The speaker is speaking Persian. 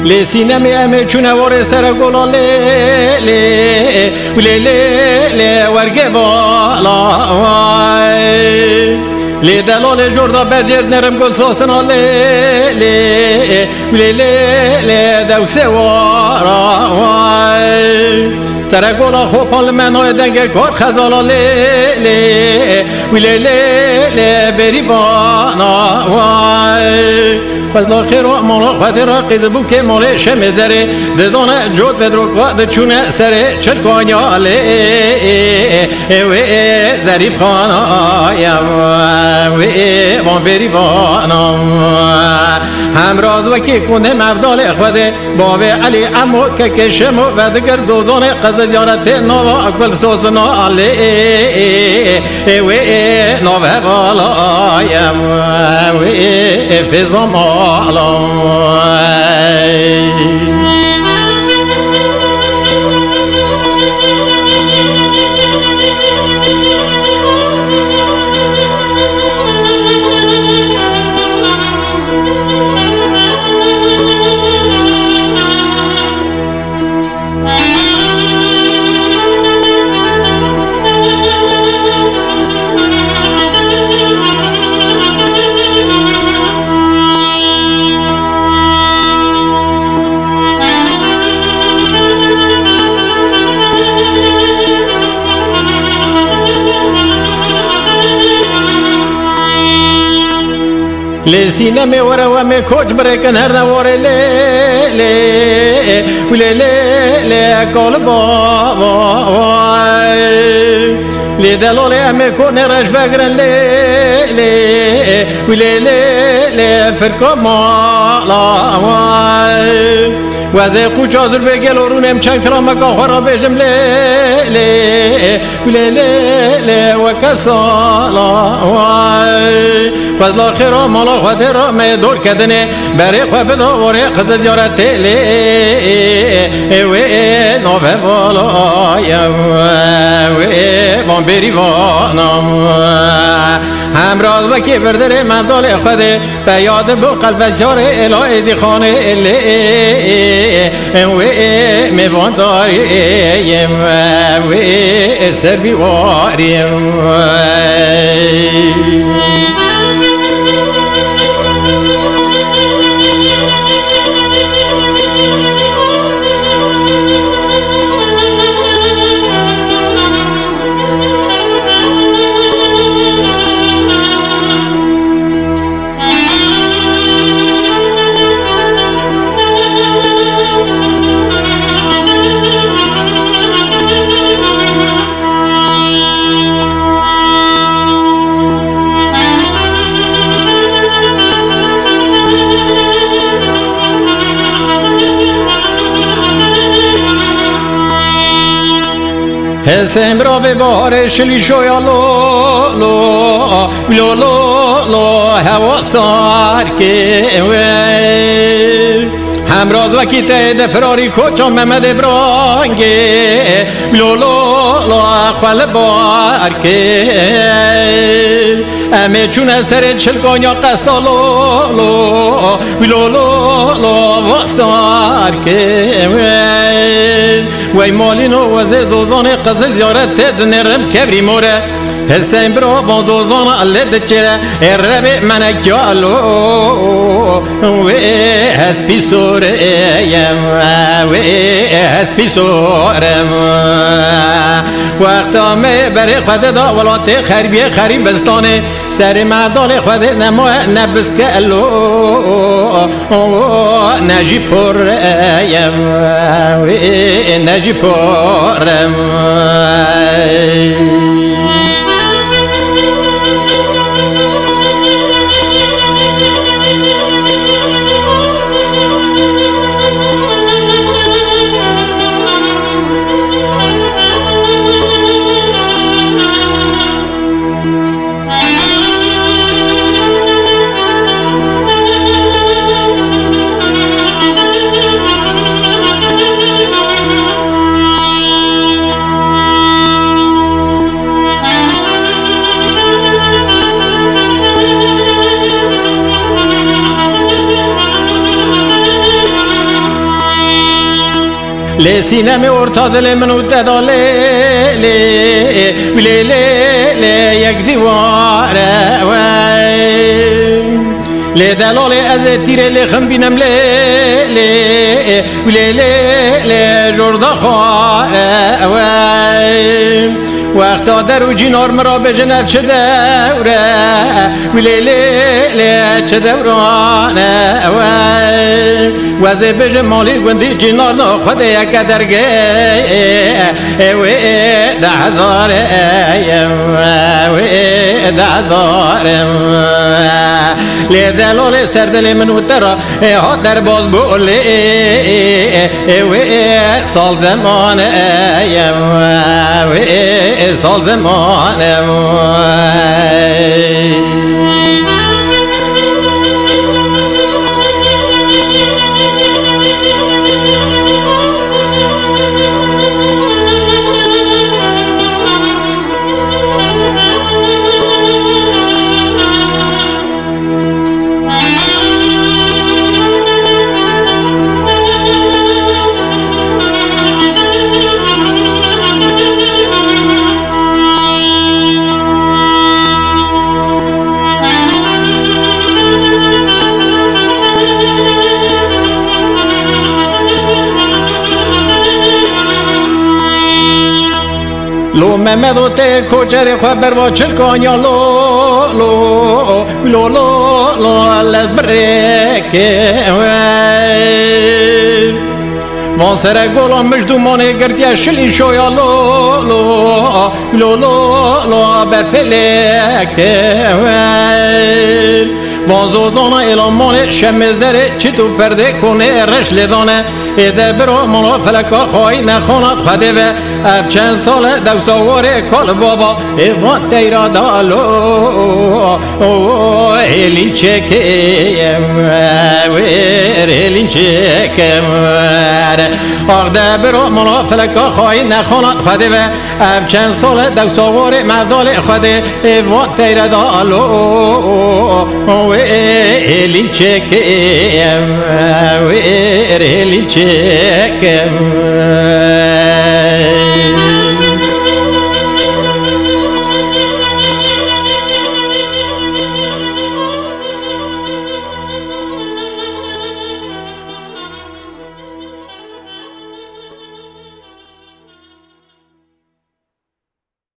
لی سینمی امی چونه ور سر گلا لی ورگه بالا لی دلال جردا برجر نرم گل ساسنا لی دوسه وارا سر گلا خوبال منای دنگ کار خزالا لی بری بانا خزلا خیر و مولا خواهد را قیز بو که مولا شمه زره ددانه جود بدروکا دچونه سره چرکانیا وی ظریف خانایم وی وان بری بانم همراز وکی کنه مفدال خواهد باوی علی امو که کشمو و دگر دوزانه قضا زیارت نوا اکبل سوزنا وی نوه بالایم وی فیزم لی سینه ورا و می کوچ برکن هر نواره لی کال لی دلال امی کنه رش فکرن لی فرکا مالا وزه قوچ آزر بگل و رونم چند کرامک آخورا بشم لی و کسالا فضلا خیرا مالا خواهد را می دور کدنه برای خواه بداوره قدر دیارت وی نوه بالایم وی بان بری بانم همراز وکی بردر مفدال خود به یاد بو قلب شار الهی دی خانه وی میوان داریم وی سر بیواریم حسین برای بار شلی شویا لو هوا سار که همراز وکی تید فراری کوچا محمد ابرانگه لو خال بار که امی چون سر چلکانیا قستا لو واسار که وی مالینو وزه دوزان قزل زیارت تد نرم کبری موره حسین برا با دوزان الله دچره رب منکیالو وی هسپی سوریم وی هسپی سورم وقتا می بری خود دا ولات خریبی خریب بستانه سر مردان خود نما نبس کلو نجی پریم وی نجی پرم لسینم ارتادل منو دداله لی یک دیواره لی دلال از تیره لی خم بینم لی جردا خواره وقتا در و جینار مرا بجنب چه دوره لی چه دورانه وزه بجن مالی گوندی جینار نا خود یک درگه ده هزاره لی دلال سردل منو ترا ها در باز بولی سال زمانه سال زمانه لو محمد و ته کوچر خبر و چل کانیا لو لبرکه وان سر گلان مجدومانه گردیا شلی شویا لو برفلکه وان زوزانا الان شمزدره چی تو پرده کنه رش لدانه ایده برو مانا فلکا خواهی نخوند خده و اف چند سال دوساوار کال بابا ایوان تیرا دالو هیلین چکیم هیلین چکیم آخده برو مانا فلکا خواهی نخوند خده و اف چند سال دوساوار مردال خده ایوان تیرا دالو هیلین چکیم هیلین چکیم